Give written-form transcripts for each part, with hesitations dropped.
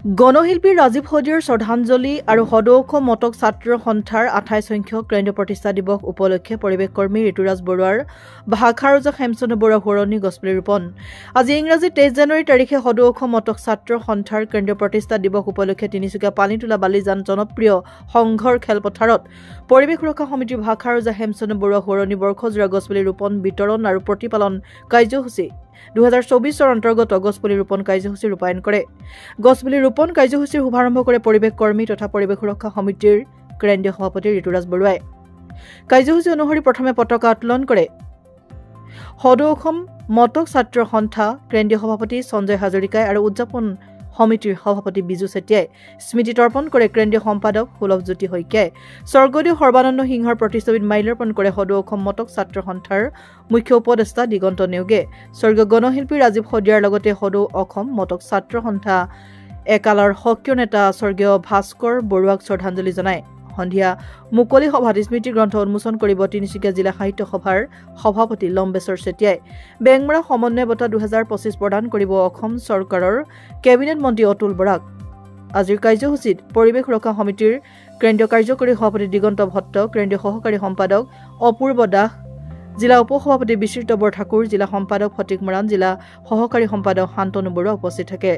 গণশিল্পী ৰাজীৱ হদিয়াৰ শ্ৰদ্ধাঞ্জলি আৰু সদৌখ মটক ছাত্ৰ সন্থাৰ 28 সংখ্যক কেন্দ্ৰীয় প্ৰতিষ্ঠা দিৱস উপলক্ষে পৰিৱেশ কৰ্মী ঋতুৰাজ বৰুৱাৰ ভাষাৰজক হেমচন্দ্ৰ বৰুৱা সোঁৱৰণী গছপুলি ৰোপণ। আজি ইংৰাজী 23 জানুৱাৰী তাৰিখে সদৌখ মটক ছাত্ৰ সন্থাৰ কেন্দ্ৰীয় প্ৰতিষ্ঠা দিৱস উপলক্ষে তিনিচুকীয়া পানীতোলা বালিজান জনপ্ৰিয় সংঘৰ খেলপথাৰত পৰিৱেশ সুৰক্ষা সমিতিৰ ভাষাৰজা হেমচন্দ্ৰ বৰুৱা সোঁৱৰণী বৰ্ষজোৰা গছপুলি ৰোপণ বিতৰণ আৰু প্ৰতিপালন কাৰ্যসূচী 2024 অন্তৰ্গত গছপুলি ৰোপণ কাৰ্যসূচী ৰূপায়ণ কৰে। গছপুলি ৰোপণ কাৰ্যসূচীৰ শুভাৰম্ভ কৰে পৰিৱেশ কৰ্মী তথা পৰিৱেশ সুৰক্ষা সমিতিৰ কেন্দ্ৰীয় সভাপতি ঋতুৰাজ বৰুৱাই। কাৰ্যসূচী অনুসৰি প্ৰথমে পতাকা উত্তোলন কৰে সদৌ অসম মটক ছাত্ৰ সন্থা কেন্দ্ৰীয় সভাপতি সঞ্জয় হাজৰিকাই আৰু উদযাপন সমিতিৰ সভাপতি বিজু চেতিয়াই। স্মৃতি তৰ্পণ কৰে কেন্দ্ৰীয় সম্পাদক সুলভজ্যোতি শইকীয়াই। স্বৰ্গদেউ সৰ্বানন্দ সিংহৰ প্ৰতিচ্ছবিত মাল্যাৰ্পণ কৰে সদৌ অসম মটক ছাত্ৰ সন্থাৰ মুখ্য উপদেষ্টা দিগন্ত নেওগে। স্বৰ্গীয় গণশিল্পী ৰাজীৱ হদিয়াৰ লগতে সদৌ অসম মটক ছাত্ৰ সন্থা একালৰ সক্ৰিয় নেতা স্বৰ্গীয় ভাস্কৰ বৰুৱাক শ্ৰদ্ধাঞ্জলি জনায়। সন্ধিয়া মুকলি সভাত স্মৃতি গ্ৰন্থ উন্মোচন কৰিব তিনিচুকীয়া জিলা সাহিত্য সভাৰ সভাপতি লম্বেশ্বৰ চেতিয়াই। বেংমৰা সমন্বয় বঁটা 2025 প্ৰদান কৰিব অসম চৰকাৰৰ কেবিনেট মন্ত্ৰী অতুল বৰাক। আজিৰ কাৰ্যসূচীত পৰিৱেশ সুৰক্ষা সমিতিৰ কেন্দ্ৰীয় কাৰ্যকৰী সভাপতি দিগন্ত ভট্ট, কেন্দ্ৰীয় সহকাৰী সম্পাদক অপূৰ্ব দাস, জিলা উপসভাপতি বিচিত্ৰ বৰঠাকুৰ, জিলা সম্পাদক ফটিক মৰাণ, জিলা সহকাৰী সম্পাদক শান্তনু বৰুৱা উপস্থিত থাকে।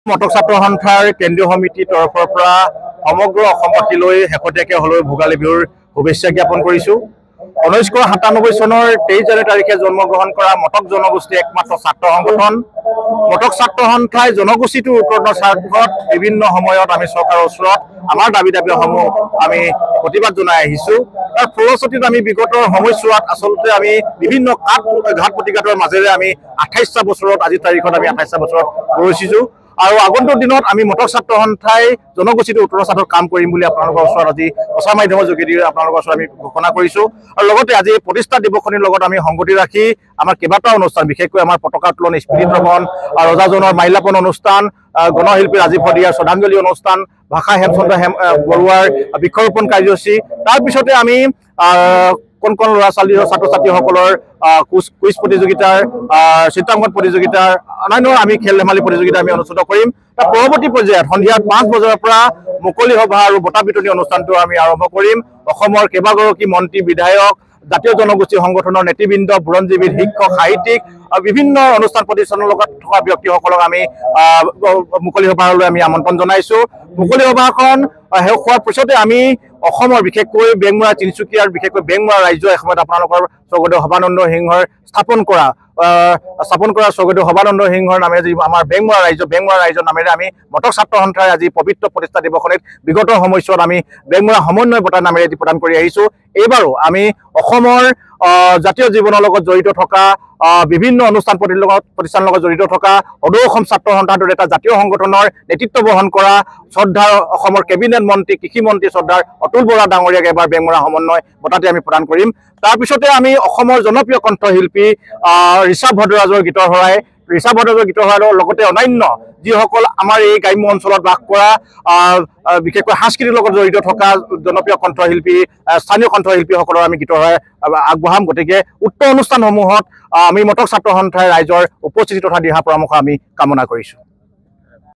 মটক ছাত্ৰ সন্থাৰ কেন্দ্ৰীয় সমিতিৰ তৰফৰ পৰা সমগ্ৰ অসমবাসীলৈ শেহতীয়াকৈ হ'লেও ভোগালী বিহুৰ শুভেচ্ছা জ্ঞাপন কৰিছোঁ। 1997 চনৰ 23 জানুৱাৰী তাৰিখে জন্মগ্ৰহণ কৰা মটক জনগোষ্ঠীৰ একমাত্ৰ ছাত্ৰ সংগঠন মটক ছাত্ৰ সন্থাই জনগোষ্ঠীটোৰ উত্তৰণৰ স্বাৰ্থত বিভিন্ন সময়ত আমি চৰকাৰৰ ওচৰত আমাৰ দাবীসমূহ আমি প্ৰতিবাদ জনাই আহিছোঁ। তাৰ ফলশ্ৰুতিত আমি বিগত সময়ছোৱাত আচলতে আমি বিভিন্ন ঘাট প্ৰতিঘাতৰ মাজেৰে আমি 28টা বছৰত আজিৰ তাৰিখত আমি 28টা বছৰত গৈছোঁ আৰু আগন্তুক দিনত আমি মটক ছাত্ৰ সন্থাই জনগোষ্ঠীটোৰ উত্তৰৰ স্বাৰ্থত কাম কৰিম বুলি আপোনালোকৰ ওচৰত আজি প্ৰচাৰ মাধ্যমৰ যোগেদি আপোনালোকৰ ওচৰত আমি ঘোষণা কৰিছোঁ। আৰু লগতে আজি প্ৰতিষ্ঠা দিৱসখনিৰ লগত আমি সংগতি ৰাখি আমাৰ কেইবাটাও অনুষ্ঠান, বিশেষকৈ আমাৰ পতাকা উত্তোলন, স্মৃতি তৰ্পণ, ৰজাজনৰ মাল্যাৰ্পণ অনুষ্ঠান, গণশিল্পী ৰাজীৱ হদিয়াৰ শ্ৰদ্ধাঞ্জলি অনুষ্ঠান, ভাষা হেমচন্দ্ৰ বৰুৱাৰ বৃক্ষৰোপণ কাৰ্যসূচী, তাৰপিছতে আমি কণ কণ ল'ৰা ছোৱালীৰ ছাত্ৰ ছাত্ৰীসকলৰ কুইজ প্ৰতিযোগিতাৰ, চিত্ৰাংকন প্ৰতিযোগিতাৰ, অন্যান্য আমি খেল ধেমালি প্ৰতিযোগিতা আমি অনুষ্ঠিত কৰিম। তাৰ পৰৱৰ্তী পৰ্যায়ত সন্ধিয়া 5 বজাৰ পৰা মুকলি সভা আৰু বঁটা বিতৰণী অনুষ্ঠানটো আমি আৰম্ভ কৰিম। অসমৰ কেইবাগৰাকী মন্ত্ৰী, বিধায়ক, জাতীয় জনগোষ্ঠী সংগঠনৰ নেতৃবৃন্দ, বুৰঞ্জীবিদ, শিক্ষক, সাহিত্যিক, বিভিন্ন অনুষ্ঠান প্ৰতিষ্ঠানৰ লগত থকা ব্যক্তিসকলক আমি মুকলি সভালৈ আমি আমন্ত্ৰণ জনাইছোঁ। মুকলি সভাখন শেষ হোৱাৰ পিছতে আমি অসমৰ বিশেষকৈ বেংমৰা, তিনিচুকীয়াৰ বিশেষকৈ বেংমৰা ৰাজ্য এসময়ত আপোনালোকৰ স্বৰ্গদেউ সৰ্বানন্দ সিংহৰ স্থাপন কৰা স্বৰ্গদেউ সৰ্বানন্দ সিংহৰ নামেৰে যি আমাৰ বেংমৰা ৰাজ্যৰ নামেৰে আমি মটক ছাত্ৰ সন্থাই আজি পবিত্ৰ প্ৰতিষ্ঠা দিৱসত বিগত সময়ছোৱাত আমি বেংমৰা সমন্বয় বঁটা নামেৰে এটি প্ৰদান কৰি আহিছোঁ। এইবাৰো আমি অসমৰ জাতীয় জীৱনৰ লগত জড়িত থকা বিভিন্ন অনুষ্ঠান প্ৰতিষ্ঠানৰ লগত জড়িত থকা সদৌ অসম ছাত্ৰ সন্থাৰ দৰে এটা জাতীয় সংগঠনৰ নেতৃত্ব বহন কৰা শ্ৰদ্ধাৰ অসমৰ কেবিনেট মন্ত্ৰী, কৃষি মন্ত্ৰী শ্ৰদ্ধাৰ অতুল বৰা ডাঙৰীয়াক এবাৰ বেংমৰা সমন্বয় বঁটাটি আমি প্ৰদান কৰিম। তাৰপিছতে আমি অসমৰ জনপ্ৰিয় কণ্ঠশিল্পী ঋষভ ভদ্ৰৰাজৰ গীতৰ লগতে অন্যান্য যিসকল আমাৰ এই গ্ৰাম্য অঞ্চলত বাস কৰা বিশেষকৈ সাংস্কৃতিৰ লগত জড়িত থকা জনপ্ৰিয় কণ্ঠশিল্পী, স্থানীয় কণ্ঠশিল্পীসকলৰ আমি গীতৰ আগবঢ়াম। গতিকে উক্ত অনুষ্ঠানসমূহত আমি মটক ছাত্ৰ সন্থাই ৰাইজৰ উপস্থিতি তথা দিহা পৰামৰ্শ আমি কামনা কৰিছোঁ।